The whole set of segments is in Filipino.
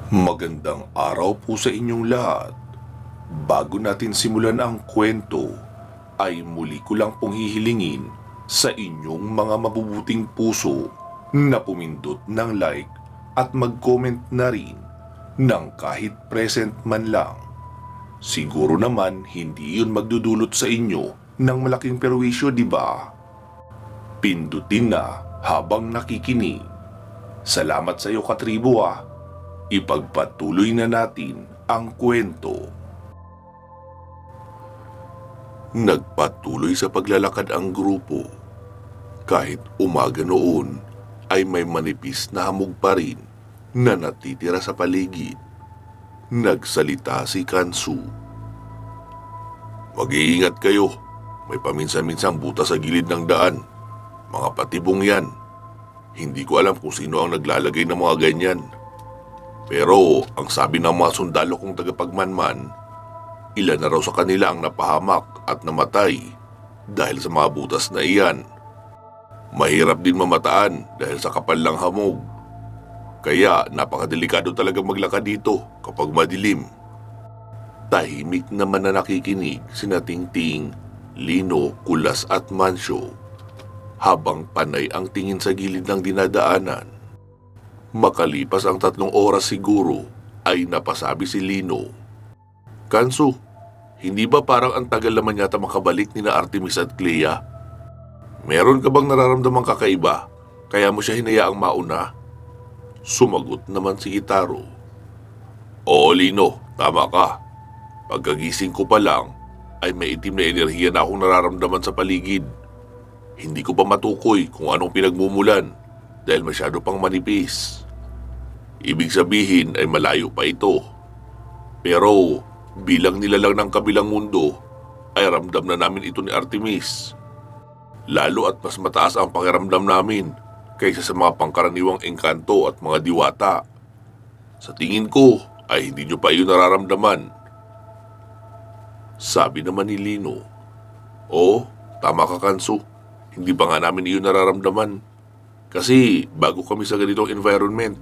Magandang araw po sa inyong lahat. Bago natin simulan ang kwento, ay muli ko lang pong hihilingin sa inyong mga mabubuting puso na pumindot ng like at mag-comment na rin ng kahit present man lang. Siguro naman hindi yun magdudulot sa inyo ng malaking perwisyo, di ba? Pindutin na habang nakikinig. Salamat sa iyo, katribo ah. Ipagpatuloy na natin ang kwento. Nagpatuloy sa paglalakad ang grupo. Kahit umaga noon ay may manipis na hamog pa rin na natitira sa paligid. Nagsalita si Kansu. Mag-iingat kayo. May paminsan-minsang butas sa gilid ng daan. Mga patibong yan. Hindi ko alam kung sino ang naglalagay ng mga ganyan. Pero ang sabi ng mga sundalo kong tagapagmanman, ilan na raw sa kanila ang napahamak at namatay dahil sa mga butas na iyan. Mahirap din mamataan dahil sa kapal ng hamog. Kaya napakadelikado talaga maglakad dito kapag madilim. Tahimik naman na nakikinig sina Tingting, Lino, Kulas at Mansyo habang panay ang tingin sa gilid ng dinadaanan. Makalipas ang 3 oras siguro ay napasabi si Lino. Kansu, hindi ba parang ang tagal naman yata makabalik ni na Artemis at Clea? Meron ka bang nararamdamang kakaiba kaya mo siya hinayaang mauna? Sumagot naman si Itaro. Oo Lino, tama ka. Pagkagising ko pa lang ay may itim na enerhiya na akong nararamdaman sa paligid. Hindi ko pa matukoy kung anong pinagmumulan dahil masyado pang manipis. Ibig sabihin ay malayo pa ito. Pero bilang nilalang ng kabilang mundo ay ramdam na namin ito ni Artemis. Lalo at mas mataas ang pakiramdam namin kaysa sa mga pangkaraniwang engkanto at mga diwata. Sa tingin ko ay hindi nyo pa iyon nararamdaman. Sabi naman ni Lino. Oo, tama ka Kansu. Hindi pa nga namin iyon nararamdaman. Kasi bago kami sa ganitong environment.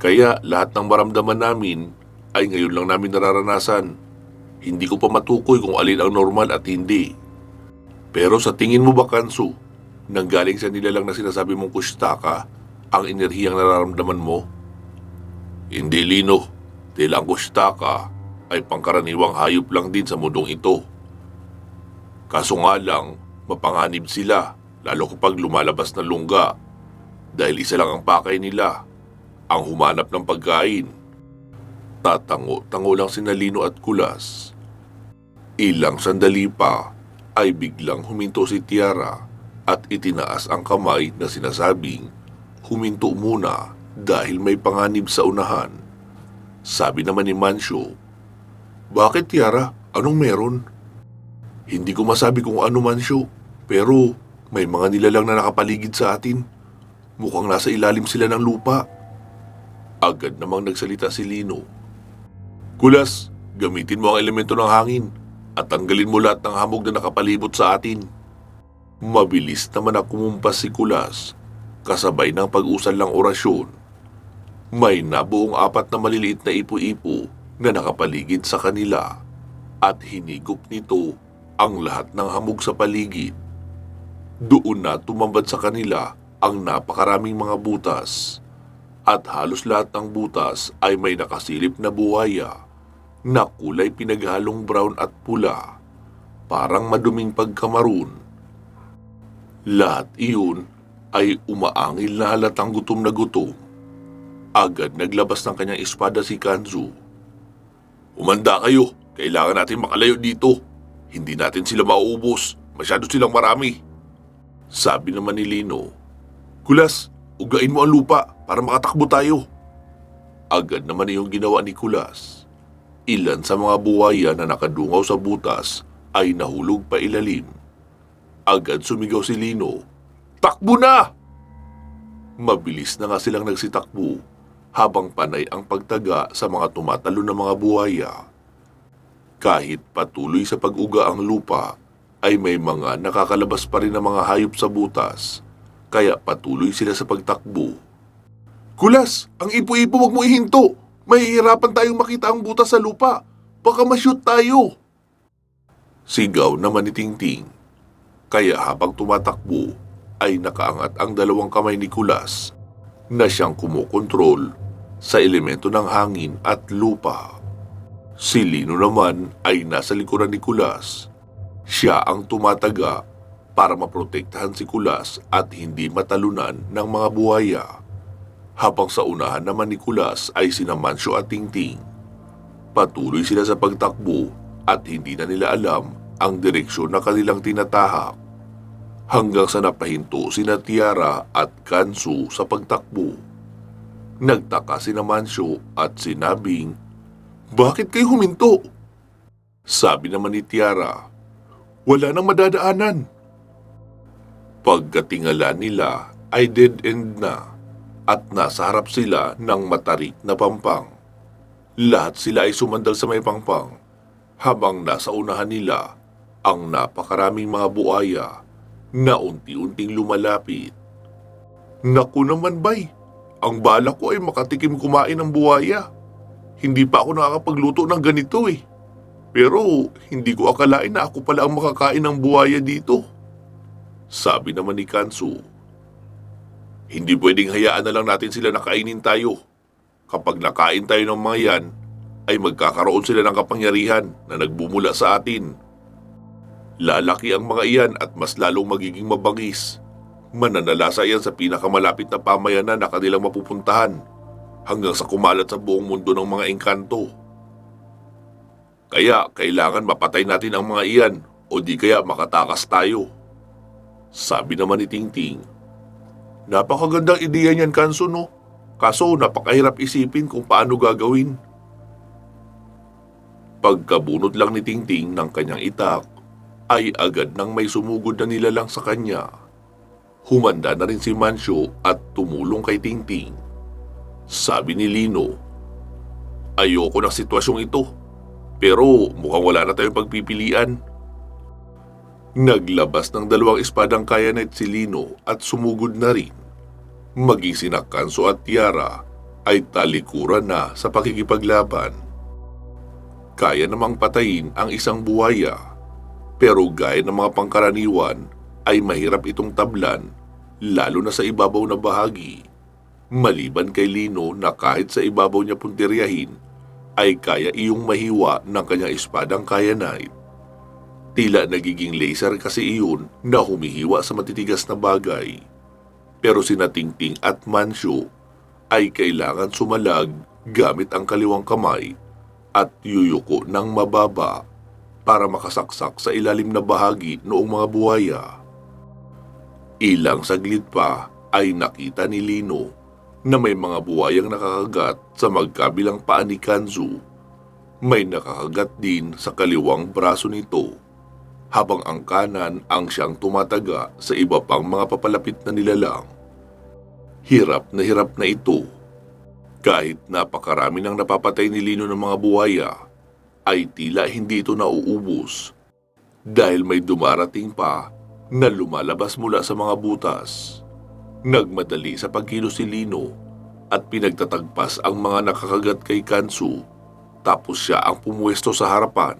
Kaya lahat ng maramdaman namin ay ngayon lang namin nararanasan. Hindi ko pa matukoy kung alin ang normal at hindi. Pero sa tingin mo ba Kansu, nanggaling sa nilalang na sinasabi mong Kushtaka ang enerhiyang nararamdaman mo? Hindi Lino, dahil ang Kushtaka ay pangkaraniwang hayop lang din sa mundong ito. Kaso nga lang, mapanganib sila. Lalo kapag lumalabas ng lungga dahil isa lang ang pakay nila, ang humanap ng pagkain. Tatango-tango lang sina Lino at Kulas. Ilang sandali pa ay biglang huminto si Tiara at itinaas ang kamay na sinasabing huminto muna dahil may panganib sa unahan. Sabi naman ni Mansyo, Bakit Tiara? Anong meron? Hindi ko masabi kung ano Mansyo, pero may mga nilalang na nakapaligid sa atin. Mukhang nasa ilalim sila ng lupa. Agad namang nagsalita si Lino. Kulas, gamitin mo ang elemento ng hangin at tanggalin mo lahat ng hamog na nakapalibot sa atin. Mabilis naman na kumumpas si Kulas, kasabay ng pag-usal ng orasyon. May nabuong 4 na maliliit na ipo-ipo na nakapaligid sa kanila at hinigop nito ang lahat ng hamog sa paligid. Doon na tumambad sa kanila ang napakaraming mga butas at halos lahat ng butas ay may nakasilip na buhaya na kulay pinaghalong brown at pula, parang maduming pagkamaroon. Lahat iyon ay umaangil na halatang gutom na gutom. Agad naglabas ng kanyang espada si Kansu. Umanda kayo, kailangan natin makalayo dito. Hindi natin sila mauubos, masyado silang marami. Sabi naman ni Lino, Kulas, ugain mo ang lupa para makatakbo tayo. Agad naman yung ginawa ni Kulas. Ilan sa mga buhaya na nakadungaw sa butas ay nahulog pa ilalim. Agad sumigaw si Lino, Takbo na! Mabilis na nga silang nagsitakbo habang panay ang pagtaga sa mga tumatalo na mga buhaya. Kahit patuloy sa pag-uga ang lupa, ay may mga nakakalabas pa rin ng mga hayop sa butas, kaya patuloy sila sa pagtakbo. Kulas, ang ipo-ipo wag mo ihinto. Mahihirapan tayong makita ang butas sa lupa. Baka ma-shoot tayo. Sigaw naman ni Tingting. Kaya habang tumatakbo ay nakaangat ang dalawang kamay ni Kulas na siyang kumukontrol sa elemento ng hangin at lupa. Si Lino naman ay nasa likuran ni Kulas. Siya ang tumataga para maprotektahan si Kulas at hindi matalunan ng mga buhaya. Habang sa unahan naman ni Kulas ay sina Mancio at Tingting. Patuloy sila sa pagtakbo at hindi na nila alam ang direksyon na kanilang tinatahak. Hanggang sa napahinto sina Tiara at Kansu sa pagtakbo. Nagtaka sina Mancio at sinabing, "Bakit kayo huminto?" Sabi naman ni Tiara, "Wala nang madadaanan." Pagkatingala nila ay dead end na at nasa harap sila ng matarik na pampang. Lahat sila ay sumandal sa may pangpang habang nasa unahan nila ang napakaraming mga buhaya na unti-unting lumalapit. Naku naman, bay, ang balak ko ay makatikim kumain ng buhaya. Hindi pa ako nakakapagluto ng ganito eh. Pero hindi ko akalain na ako pala ang makakain ng buhaya dito. Sabi naman ni Kansu. Hindi pwedeng hayaan na lang natin sila nakainin tayo. Kapag nakain tayo ng mga yan, ay magkakaroon sila ng kapangyarihan na nagbumula sa atin. Lalaki ang mga iyan at mas lalong magiging mabangis. Mananalasa yan sa pinakamalapit na pamayanan na kanilang mapupuntahan hanggang sa kumalat sa buong mundo ng mga engkanto. Kaya kailangan mapatay natin ang mga iyan o di kaya makatakas tayo. Sabi naman ni Tingting. Napakagandang ideya niyan, Kansu, no? Kaso napakahirap isipin kung paano gagawin. Pagkabunot lang ni Tingting ng kanyang itak, ay agad nang may sumugod na nilalang sa kanya. Humanda na rin si Mancio at tumulong kay Tingting. Sabi ni Lino, ayoko ng sitwasyong ito, pero mukhang wala na tayong pagpipilian. Naglabas ng dalawang espadang kayanet si Lino at sumugod na rin. Maging sina Kansu at Tiara ay talikuran na sa pakikipaglaban. Kaya namang patayin ang isang buhaya, pero gaya ng mga pangkaraniwan ay mahirap itong tablan, lalo na sa ibabaw na bahagi. Maliban kay Lino na kahit sa ibabaw niya puntiryahin, ay kaya iyong mahiwa ng kanyang espadang kayanite. Tila nagiging laser kasi iyon na humihiwa sa matitigas na bagay. Pero sina Tingting at Mancio ay kailangan sumalag gamit ang kaliwang kamay at yuyuko ng mababa para makasaksak sa ilalim na bahagi noong mga buhaya. Ilang saglit pa ay nakita ni Lino na may mga buhayang nakakagat sa magkabilang paa ni Kansu. May nakakagat din sa kaliwang braso nito, habang ang kanan ang siyang tumataga sa iba pang mga papalapit na nilalang. Hirap na ito. Kahit napakarami nang napapatay ni Lino ng mga buhaya, ay tila hindi ito nauubos dahil may dumarating pa na lumalabas mula sa mga butas. Nagmadali sa pagkilos si Lino at pinagtatagpas ang mga nakakagat kay Kansu, tapos siya ang pumuwesto sa harapan.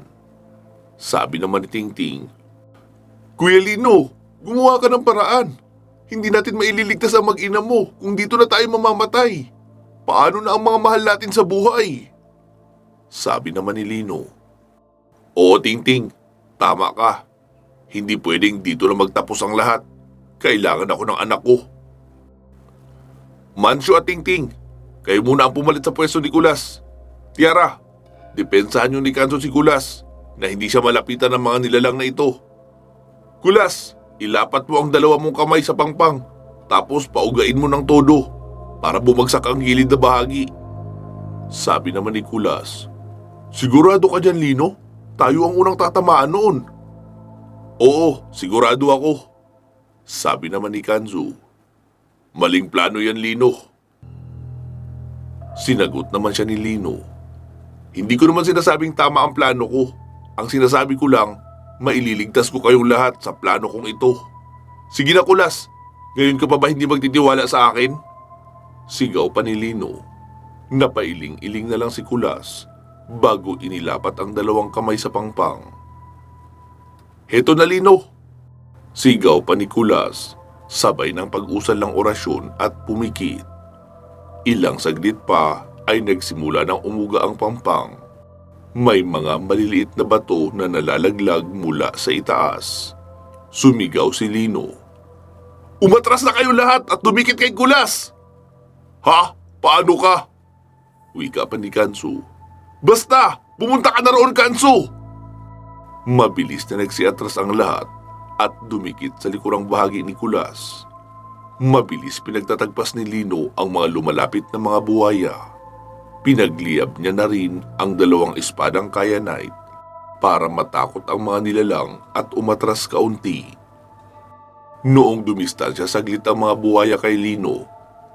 Sabi naman ni Tingting, Kuya Lino, gumawa ka ng paraan. Hindi natin maililigtas ang mag-ina mo kung dito na tayo mamamatay. Paano na ang mga mahal natin sa buhay? Sabi naman ni Lino. Oo, Tingting, tama ka. Hindi pwedeng dito na magtapos ang lahat. Kailangan ako ng anak ko. Mancio at Tingting, kayo muna ang pumalit sa pwesto ni Kulas. Tiara, depensahan niyo ni Kansu si Kulas na hindi siya malapitan ng mga nilalang na ito. Kulas, ilapat mo ang dalawa mong kamay sa pangpang, tapos paugain mo ng todo para bumagsak ang gilid na bahagi. Sabi naman ni Kulas, sigurado ka dyan, Lino? Tayo ang unang tatamaan noon. Oo, sigurado ako. Sabi naman ni Kansu. Maling plano yan, Lino. Sinagot naman siya ni Lino. Hindi ko naman sinasabing tama ang plano ko. Ang sinasabi ko lang, maililigtas ko kayong lahat sa plano kong ito. Sige na, Kulas. Ngayon ka pa ba hindi magtitiwala sa akin? Sigaw pa ni Lino. Napailing-iling na lang si Kulas bago inilapat ang dalawang kamay sa pangpang. Heto na, Lino! Sigaw pa ni Kulas, sabay ng pag-usal ng orasyon at pumikit. Ilang saglit pa ay nagsimula ng umuga ang pampang. May mga maliliit na bato na nalalaglag mula sa itaas. Sumigaw si Lino. Umatras na kayo lahat at dumikit kay Kulas! Ha? Paano ka? Wika pa ni Kansu. Basta! Pumunta ka na roon, Kansu! Mabilis na nagsiatras ang lahat at dumikit sa likurang bahagi ni Kulas. Mabilis pinagtatagpas ni Lino ang mga lumalapit na mga buhaya. Pinagliyab niya na rin ang dalawang espadang kyanite para matakot ang mga nilalang at umatras kaunti. Noong dumistansya saglit ang mga buhaya kay Lino,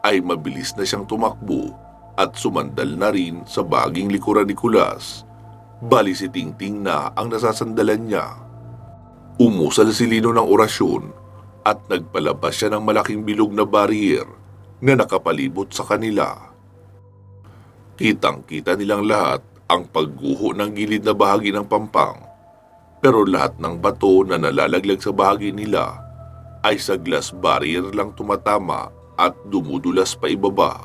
ay mabilis na siyang tumakbo at sumandal na rin sa baging likuran ni Kulas. Bali si Tingting na ang nasasandalan niya. Umusal si Lino ng orasyon at nagpalabas siya ng malaking bilog na barrier na nakapalibot sa kanila. Kitang-kita nilang lahat ang pagguho ng gilid na bahagi ng pampang, pero lahat ng bato na nalalaglag sa bahagi nila ay sa glass barrier lang tumatama at dumudulas pa ibaba.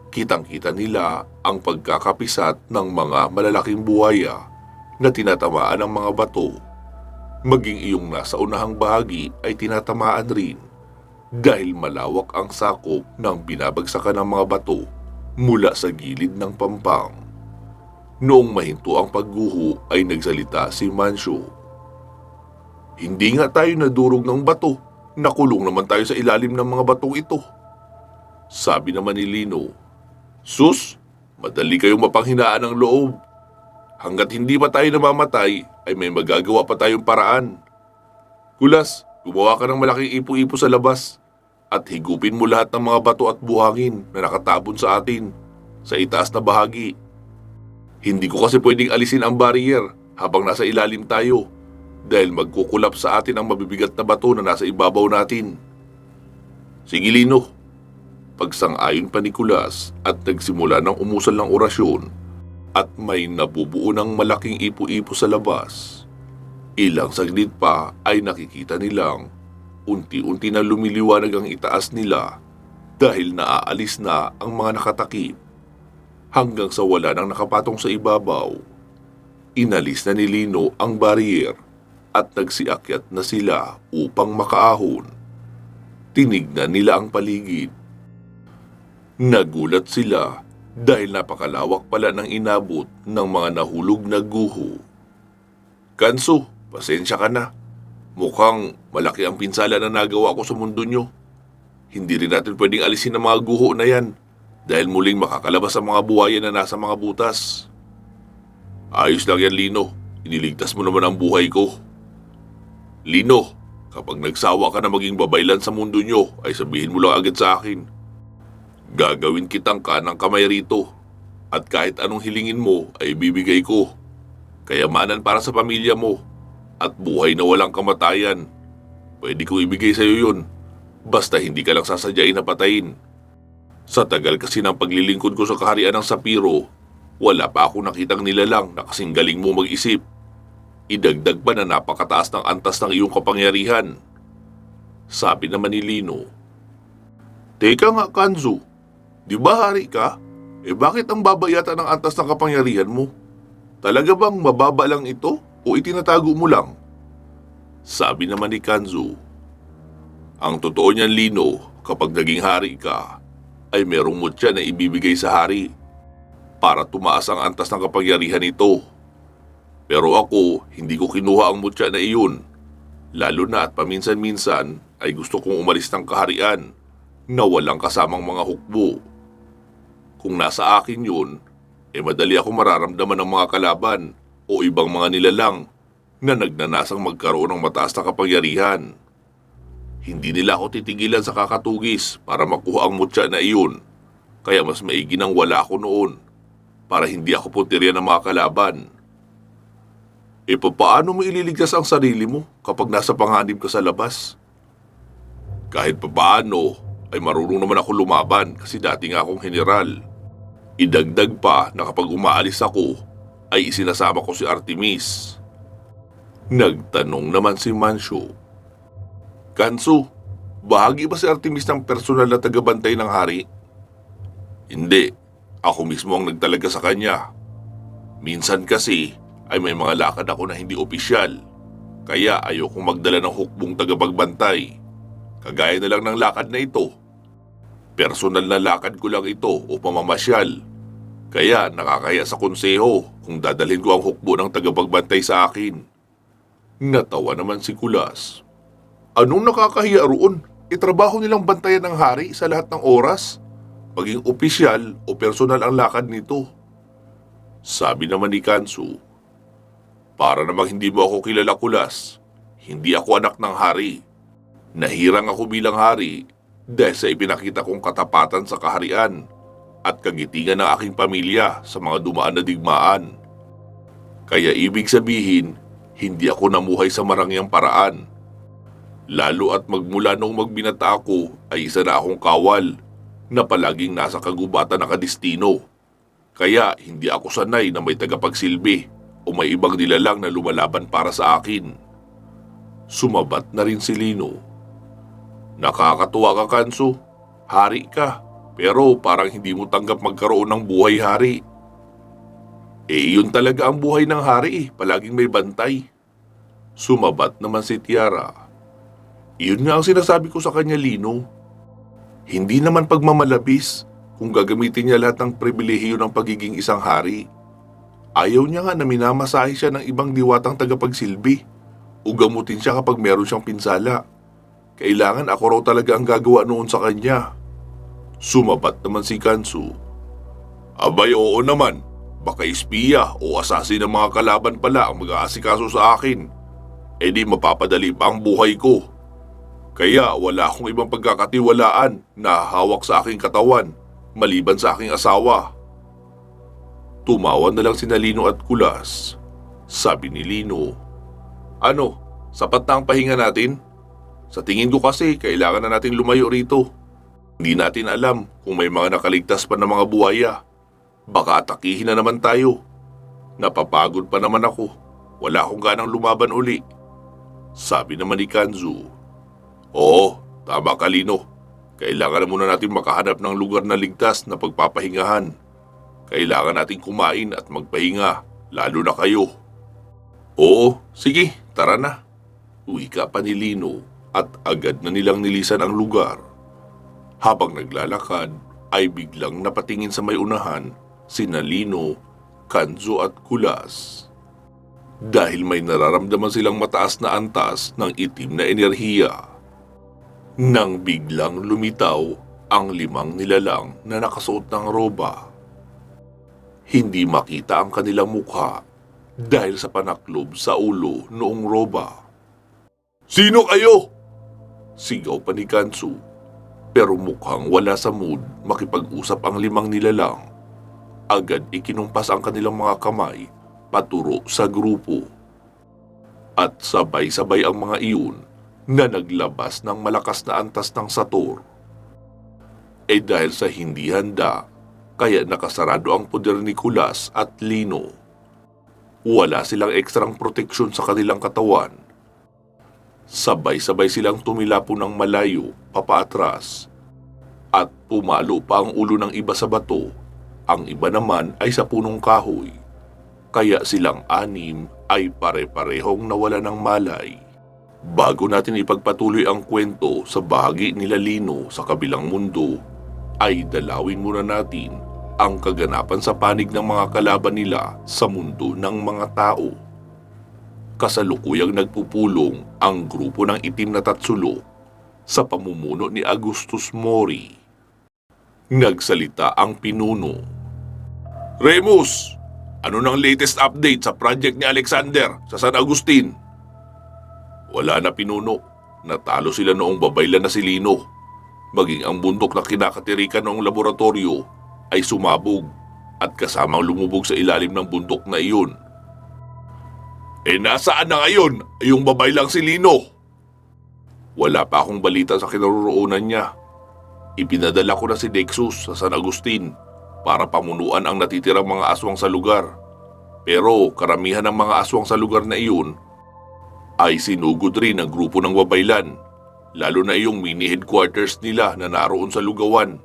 Kitang-kita nila ang pagkakapisat ng mga malalaking buhaya na tinatamaan ng mga bato. Maging iyong nasa unahang bahagi ay tinatamaan rin dahil malawak ang sakop ng binabagsakan ng mga bato mula sa gilid ng pampang. Noong mahinto ang pagguho ay nagsalita si Mancio. Hindi nga tayo nadurog ng bato. Nakulong naman tayo sa ilalim ng mga batong ito. Sabi naman ni Lino, Sus, madali kayong mapanghinaan ng loob. Hanggat hindi pa tayo namamatay, ay may magagawa pa tayong paraan. Kulas, gumawa ka ng malaking ipo-ipo sa labas at higupin mo lahat ng mga bato at buhangin na nakatabon sa atin sa itaas na bahagi. Hindi ko kasi pwedeng alisin ang barrier habang nasa ilalim tayo dahil magkukulap sa atin ang mabibigat na bato na nasa ibabaw natin. Sige, Lino. Pagsang-ayon pa ni Kulas at nagsimula ng umusal ng orasyon at may nabubuo ng malaking ipo-ipo sa labas. Ilang saglit pa ay nakikita nilang unti-unti na lumiliwanag ang itaas nila dahil naaalis na ang mga nakatakip hanggang sa wala nang nakapatong sa ibabaw. Inalis na ni Lino ang barrier at nagsiakyat na sila upang makaahon. Tinignan nila ang paligid. Nagulat sila dahil napakalawak pala ng inabot ng mga nahulog na guho. Kansu, pasensya ka na. Mukhang malaki ang pinsala na nagawa ko sa mundo nyo. Hindi rin natin pwedeng alisin ang mga guho na yan dahil muling makakalabas ang mga buhaya na nasa mga butas. Ayos lang yan, Lino. Iniligtas mo naman ang buhay ko. Lino, kapag nagsawa ka na maging babaylan sa mundo nyo, ay sabihin mo lang agad sa akin. Gagawin kitang kanang kamay rito at kahit anong hilingin mo ay bibigay ko. Kayamanan para sa pamilya mo at buhay na walang kamatayan. Pwede kong ibigay sa iyo yun, basta hindi ka lang sasadyain na patayin. Sa tagal kasi ng paglilingkod ko sa kaharian ng Sapiro, wala pa ako nakitang nilalang na kasing galing mo mag-isip. Idagdag pa na napakataas ng antas ng iyong kapangyarihan. Sabi naman ni Lino. Teka nga, Kanzu, di ba hari ka? Bakit ang baba yata ng antas ng kapangyarihan mo? Talaga bang mababa lang ito o itinatago mo lang? Sabi naman ni Kanzu. Ang totoo niyan, Lino, kapag naging hari ka, ay merong mutya na ibibigay sa hari para tumaas ang antas ng kapangyarihan nito. Pero ako, hindi ko kinuha ang mutya na iyon. Lalo na at paminsan-minsan ay gusto kong umalis ng kaharian na walang kasamang mga hukbo. Kung nasa akin yun, madali ako mararamdaman ng mga kalaban o ibang mga nilalang na nagnanasang magkaroon ng mataas na kapangyarihan. Hindi nila ako titigilan sa kakatugis para makuha ang mutya na iyon, kaya mas maigi nang wala ako noon para hindi ako puntirya ng mga kalaban. Paano mo ililigtas ang sarili mo kapag nasa panganib ka sa labas? Kahit papaano, ay marunong naman ako lumaban kasi dati nga akong general. Idagdag pa na kapag umaalis ako ay isinasama ko si Artemis. Nagtanong naman si Mancio. Kanso, bahagi ba si Artemis ng personal na tagabantay ng hari? Hindi, ako mismo ang nagtalaga sa kanya. Minsan kasi ay may mga lakad ako na hindi opisyal, kaya ayokong magdala ng hukbong tagapagbantay. Kagaya na lang ng lakad na ito. Personal na lakad ko lang ito o pamamasyal. Kaya nakakaya sa konseho kung dadalhin ko ang hukbo ng tagapagbantay sa akin. Natawa naman si Kulas. Anong nakakahiya roon? Itrabaho nilang bantayan ng hari sa lahat ng oras? Maging opisyal o personal ang lakad nito. Sabi naman ni Kansu, para namang hindi mo ako kilala, Kulas. Hindi ako anak ng hari. Nahirang ako bilang hari dahil sa ipinakita kong katapatan sa kaharian at kagitingan ng aking pamilya sa mga dumaan na digmaan. Kaya ibig sabihin, hindi ako namuhay sa marangyang paraan. Lalo at magmula noong magbinata ako ay isa na akong kawal na palaging nasa kagubatan na kadestino. Kaya hindi ako sanay na may tagapagsilbi o may ibang nilalang na lumalaban para sa akin. Sumabat na rin si Lino. Nakakatuwa ka, Kanso. Hari ka, pero parang hindi mo tanggap magkaroon ng buhay hari. Yun talaga ang buhay ng hari, palaging may bantay. Sumabat naman si Tiara. Iyon nga ang sinasabi ko sa kanya, Lino. Hindi naman pagmamalabis kung gagamitin niya lahat ng pribilehiyo ng pagiging isang hari. Ayaw niya nga na minamasahe siya ng ibang diwatang tagapagsilbi o gamutin siya kapag meron siyang pinsala. Kailangan ako raw talaga ang gagawa noon sa kanya. Sumabat naman si Kansu. Abay, oo naman. Baka espiya o asasin ng mga kalaban pala ang mag-aasikaso sa akin. Di mapapadali pa ang buhay ko. Kaya wala akong ibang pagkakatiwalaan na hawak sa aking katawan maliban sa aking asawa. Tumawa na lang sina Lino at Kulas. Sabi ni Lino, ano, sapat na ang pahinga natin? Sa tingin ko kasi kailangan na natin lumayo rito. Hindi natin alam kung may mga nakaligtas pa na mga buhaya. Baka atakihin na naman tayo. Napapagod pa naman ako. Wala akong ganang lumaban uli. Sabi naman ni Kanzu. Oo, tama ka, Lino. Kailangan na muna natin makahanap ng lugar na ligtas na pagpapahingahan. Kailangan natin kumain at magpahinga, lalo na kayo. Oo, sige, tara na. Wika pa ni Lino at agad na nilang nilisan ang lugar. Habang naglalakad ay biglang napatingin sa may unahan sina Lino, Kanzo at Kulas. Dahil may nararamdaman silang mataas na antas ng itim na enerhiya. Nang biglang lumitaw ang 5 nilalang na nakasuot ng roba. Hindi makita ang kanilang mukha dahil sa panaklob sa ulo noong roba. Sino kayo? Sigaw pa ni Kansu, pero mukhang wala sa mood makipag-usap ang 5 nilalang. Agad ikinumpas ang kanilang mga kamay paturo sa grupo. At sabay-sabay ang mga iyon na naglabas ng malakas na antas ng sator. Dahil sa hindi handa, kaya nakasarado ang poder ni Kulas at Lino. Wala silang ekstrang proteksyon sa kanilang katawan. Sabay-sabay silang tumilapo ng malayo, papaatras, at pumalo pa ang ulo ng iba sa bato, ang iba naman ay sa punong kahoy. Kaya silang 6 ay pare-parehong nawala ng malay. Bago natin ipagpatuloy ang kwento sa bahagi nila Lino sa kabilang mundo, ay dalawin muna natin ang kaganapan sa panig ng mga kalaban nila sa mundo ng mga tao. Kasalukuyang nagpupulong ang grupo ng itim na Tatsulo sa pamumuno ni Augustus Mori. Nagsalita ang pinuno. Remus, ano nang latest update sa project ni Alexander sa San Agustin? Wala na, pinuno. Natalo sila noong babaylan na si Lino. Maging ang bundok na kinakatirikan noong laboratorio ay sumabog at kasamang lumubog sa ilalim ng bundok na iyon. Nasaan na ngayon yung babaylang si Lino? Wala pa akong balita sa kinaroroonan niya. Ipinadala ko na si Dexus sa San Agustin para pamunuan ang natitirang mga aswang sa lugar. Pero karamihan ng mga aswang sa lugar na iyon ay sinugod rin ng grupo ng babaylan, lalo na iyong mini headquarters nila na naroon sa lugawan.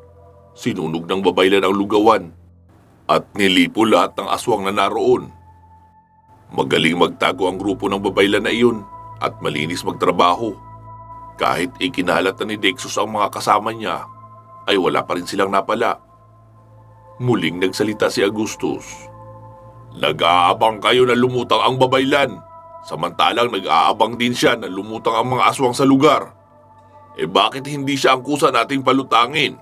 Sinunog ng babaylan ang lugawan at nilipo lahat ng aswang na naroon. Magaling magtago ang grupo ng babaylan na iyon at malinis magtrabaho. Kahit ikinalat na ni Dexus ang mga kasama niya, ay wala pa rin silang napala. Muling nagsalita si Agustus. Nag-aabang kayo na lumutang ang babaylan, samantalang nag-aabang din siya na lumutang ang mga aswang sa lugar. Bakit hindi siya ang kusa nating palutangin?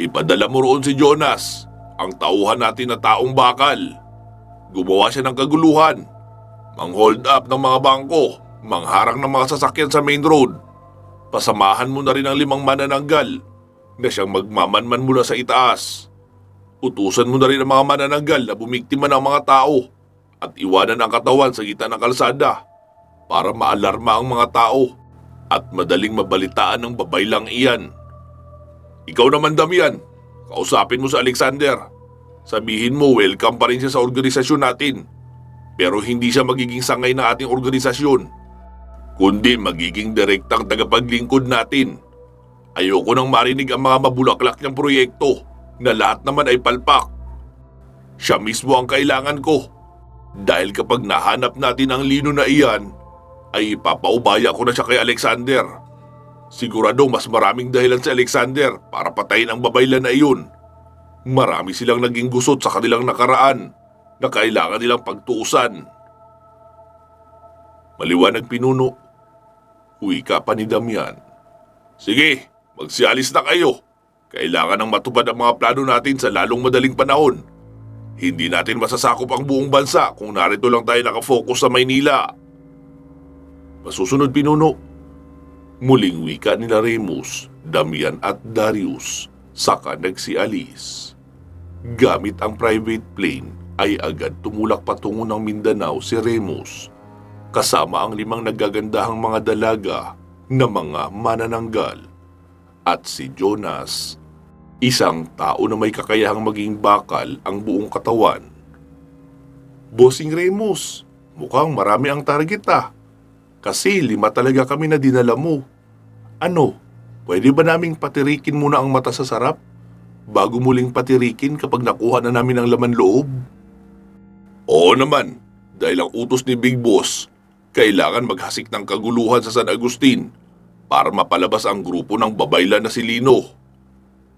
Ipadala mo roon si Jonas, ang tauhan natin na taong bakal. Gumawa siya ng kaguluhan, mang-hold up ng mga bangko, mangharang ng mga sasakyan sa main road. Pasamahan mo na rin ang 5 manananggal na siyang magmamanman mula sa itaas. Utusan mo na rin ang mga manananggal na bumiktima ng mga tao at iwanan ang katawan sa gitna ng kalsada para maalarma ang mga tao at madaling mabalitaan ng babaylang iyan. Ikaw naman, Damian, kausapin mo sa Alexander. Sabihin mo welcome pa rin siya sa organisasyon natin, pero hindi siya magiging sangay ng ating organisasyon, kundi magiging direktang tagapaglingkod natin. Ayoko nang marinig ang mga mabulaklak niyang proyekto na lahat naman ay palpak. Siya mismo ang kailangan ko, dahil kapag nahanap natin ang lino na iyan, ay ipapaubaya ko na siya kay Alexander. Siguradong mas maraming dahilan si Alexander para patayin ang babaylan na iyon. Marami silang naging gusot sa kanilang nakaraan na kailangan nilang pagtuusan. Maliwanag, Pinuno. Wika pa ni Damian. Sige, magsialis na kayo. Kailangan nang matupad ang mga plano natin sa lalong madaling panahon. Hindi natin masasakop ang buong bansa kung narito lang tayo nakafocus sa Maynila. Masusunod, Pinuno. Muling wika nila Remus, Damian at Darius, saka nagsialis. Gamit ang private plane ay agad tumulak patungo ng Mindanao si Remus, kasama ang 5 nagagandahang mga dalaga na mga manananggal, at si Jonas, isang tao na may kakayahang maging bakal ang buong katawan. Bossing Remus, mukhang marami ang target kasi 5 talaga kami na dinala mo. Ano, pwede ba naming patirikin muna ang mata sa sarap bago muling patirikin kapag nakuha na namin ang laman loob? Oo naman, dahil ang utos ni Big Boss, kailangan maghasik ng kaguluhan sa San Agustin para mapalabas ang grupo ng babaylan na si Lino.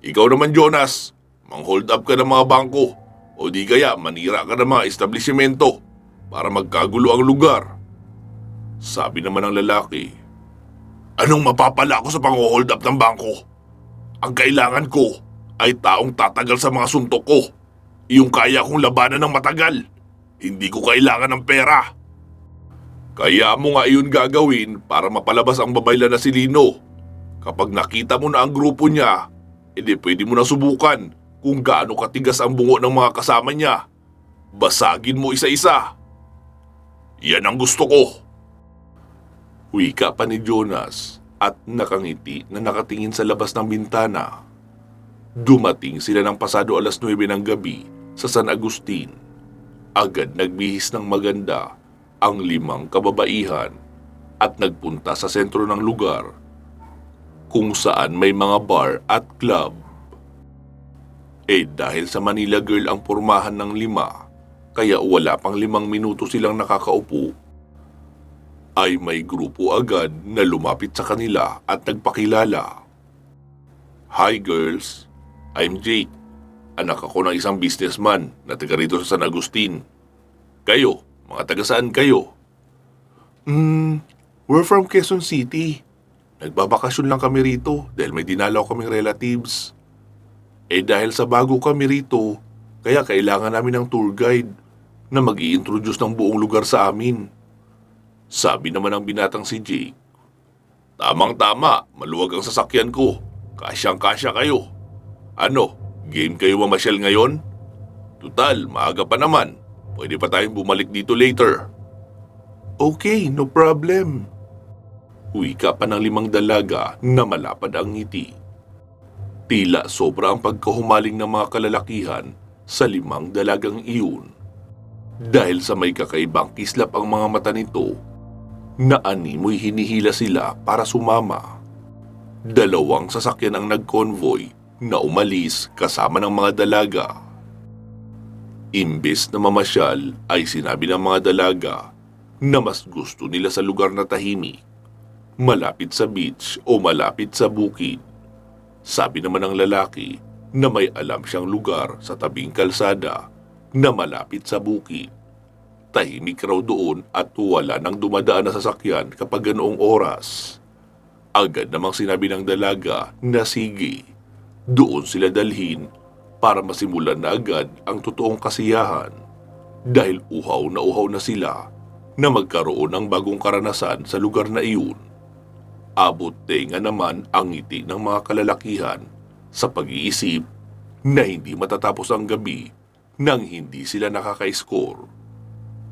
Ikaw naman, Jonas, mang-hold up ka ng mga bangko o di kaya manira ka ng mga establishmento para magkagulo ang lugar. Sabi naman ng lalaki, anong mapapala ko sa pang-hold up ng bangko? Ang kailangan ko ay taong tatagal sa mga suntok ko. Yung kaya kong labanan ng matagal. Hindi ko kailangan ng pera. Kaya mo nga iyon gagawin para mapalabas ang babaylan na si Lino. Kapag nakita mo na ang grupo niya, edi pwede mo na subukan kung gaano katigas ang bungo ng mga kasama niya. Basagin mo isa-isa. Yan ang gusto ko. Wika pa ni Jonas at nakangiti na nakatingin sa labas ng bintana. Dumating sila ng pasado 9:00 ng gabi sa San Agustin. Agad nagbihis ng maganda ang 5 kababaihan at nagpunta sa sentro ng lugar kung saan may mga bar at club. Dahil sa Manila Girl ang pormahan ng 5, kaya wala pang 5 minuto silang nakakaupo, ay may grupo agad na lumapit sa kanila at nagpakilala. Hi girls, I'm Jake. Anak ako ng isang businessman na taga rito sa San Agustin. Kayo, mga taga saan kayo? We're from Quezon City. Nagbabakasyon lang kami rito dahil may dinalaw kaming relatives. Dahil sa bago kami rito, kaya kailangan namin ng tour guide na mag-i-introduce ng buong lugar sa amin. Sabi naman ng binatang si Jake. Tamang-tama, maluwag ang sasakyan ko. Kasyang-kasya kayo. Ano, game kayo mamasyal ngayon? Tutal, maaga pa naman. Pwede pa tayong bumalik dito later. Okay, no problem. Wika pa ng 5 dalaga na malapad ang ngiti. Tila sobra ang pagkahumaling ng mga kalalakihan sa 5 dalagang iyon. Dahil sa may kakaibang kislap ang mga mata nito, na animoy hinihila sila para sumama. 2 sasakyan ang nag-convoy na umalis kasama ng mga dalaga. Imbes na mamasyal ay sinabi ng mga dalaga na mas gusto nila sa lugar na tahimik, malapit sa beach o malapit sa bukid. Sabi naman ng lalaki na may alam siyang lugar sa tabing kalsada na malapit sa bukid. Tahimik raw doon at wala nang dumadaan na sasakyan kapag ganoong oras. Agad namang sinabi ng dalaga na sige, doon sila dalhin para masimulan na agad ang totoong kasiyahan dahil uhaw na sila na magkaroon ng bagong karanasan sa lugar na iyon. Abot tenga naman ang ngiti ng mga kalalakihan sa pag-iisip na hindi matatapos ang gabi nang hindi sila nakaka-score.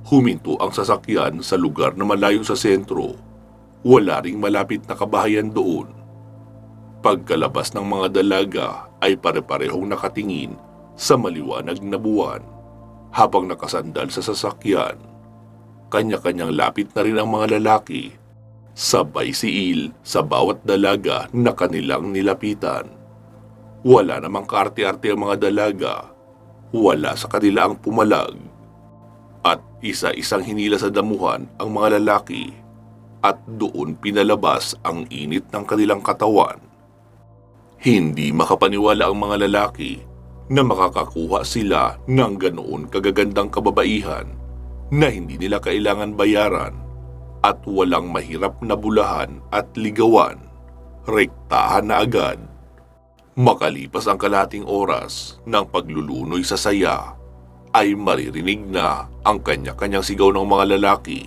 Huminto ang sasakyan sa lugar na malayo sa sentro. Wala ring malapit na kabahayan doon. Pagkalabas ng mga dalaga ay pare-parehong nakatingin sa maliwanag na buwan habang nakasandal sa sasakyan. Kanya-kanyang lapit na rin ang mga lalaki. Sabay siil sa bawat dalaga na kanilang nilapitan. Wala namang kaarte-arte ang mga dalaga. Wala sa kanila ang pumalag. At isa-isang hinila sa damuhan ang mga lalaki at doon pinalabas ang init ng kanilang katawan. Hindi makapaniwala ang mga lalaki na makakakuha sila ng ganoon kagagandang kababaihan na hindi nila kailangan bayaran at walang mahirap na bulahan at ligawan. Rektahan na agad. Makalipas ang kalahating oras ng paglulunoy sa saya, ay maririnig na ang kanya-kanyang sigaw ng mga lalaki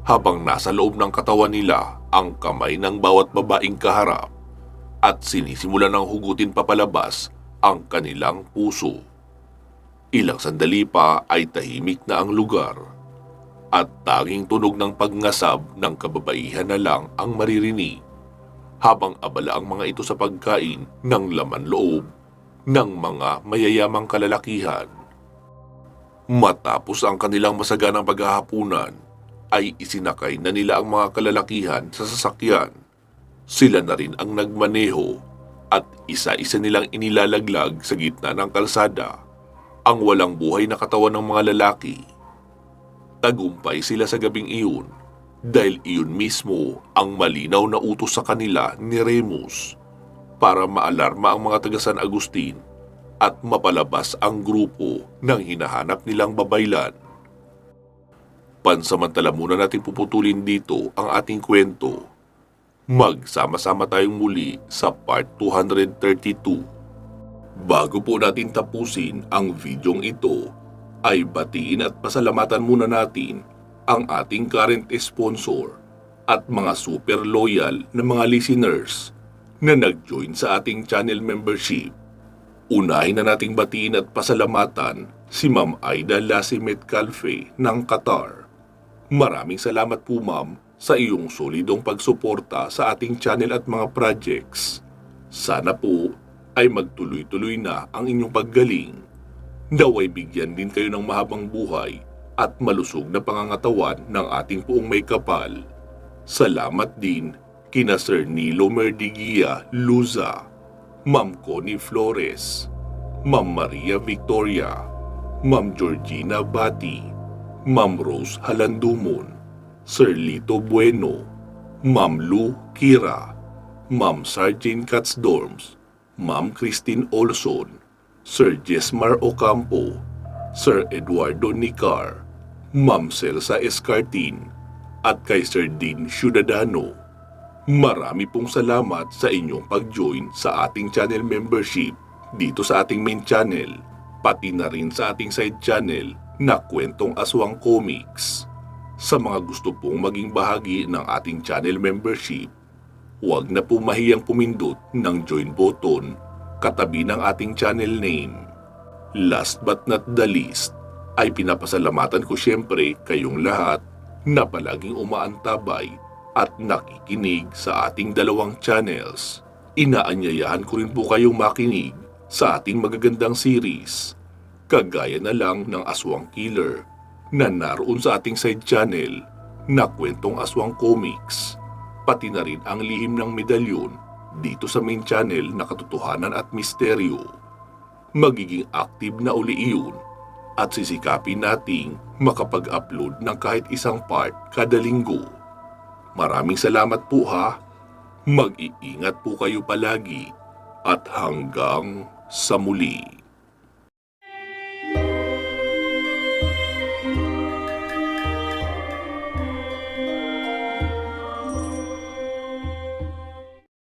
habang nasa loob ng katawan nila ang kamay ng bawat babaeng kaharap at sinisimulan ng hugutin papalabas ang kanilang puso. Ilang sandali pa ay tahimik na ang lugar at tanging tunog ng pagngasab ng kababaihan na lang ang maririnig habang abala ang mga ito sa pagkain ng laman loob ng mga mayayamang kalalakihan. Matapos ang kanilang masaganang paghahapunan, ay isinakay na nila ang mga kalalakihan sa sasakyan. Sila na rin ang nagmaneho at isa-isa nilang inilalaglag sa gitna ng kalsada ang walang buhay na katawan ng mga lalaki. Tagumpay sila sa gabing iyon dahil iyon mismo ang malinaw na utos sa kanila ni Remus para maalarma ang mga taga San Agustin at mapalabas ang grupo ng hinahanap nilang babaylan. Pansamantala muna natin puputulin dito ang ating kwento. Magsama-sama tayong muli sa part 232. Bago po natin tapusin ang videong ito, ay batiin at pasalamatan muna natin ang ating current sponsor at mga super loyal na mga listeners na nag-join sa ating channel membership. Unahin na nating batiin at pasalamatan si Ma'am Aida Lasimet Calfe ng Qatar. Maraming salamat po ma'am sa iyong solidong pagsuporta sa ating channel at mga projects. Sana po ay magtuloy-tuloy na ang inyong paggaling. Naway bigyan din kayo ng mahabang buhay at malusog na pangangatawan ng ating puong may kapal. Salamat din kina Sir Nilo Merdigia Luza, Ma'am Connie Flores, Ma'am Maria Victoria, Ma'am Georgina Bati, Ma'am Rose Halandumon, Sir Lito Bueno, Ma'am Lu Kira, Ma'am Sargent Katsdorms, Ma'am Christine Olson, Sir Jesmar Ocampo, Sir Eduardo Nicar, Ma'am Celsa Escartin, at kay Sir Dean Ciudadano. Marami pong salamat sa inyong pag-join sa ating channel membership dito sa ating main channel, pati na rin sa ating side channel na Kwentong Aswang Comics. Sa mga gusto pong maging bahagi ng ating channel membership, huwag na po mahiyang pumindot ng join button katabi ng ating channel name. Last but not the least, ay pinapasalamatan ko siyempre kayong lahat na palaging umaantabay at nakikinig sa ating dalawang channels. Inaanyayahan ko rin po kayong makinig sa ating magagandang series, kagaya na lang ng Aswang Killer na naroon sa ating side channel na Kwentong Aswang Comics, pati na rin ang Lihim ng Medalyon dito sa main channel na Katotohanan at Misteryo. Magiging active na uli iyon at sisikapin nating makapag-upload ng kahit isang part kada linggo. Maraming salamat po ha. Mag-iingat po kayo palagi at hanggang sa muli.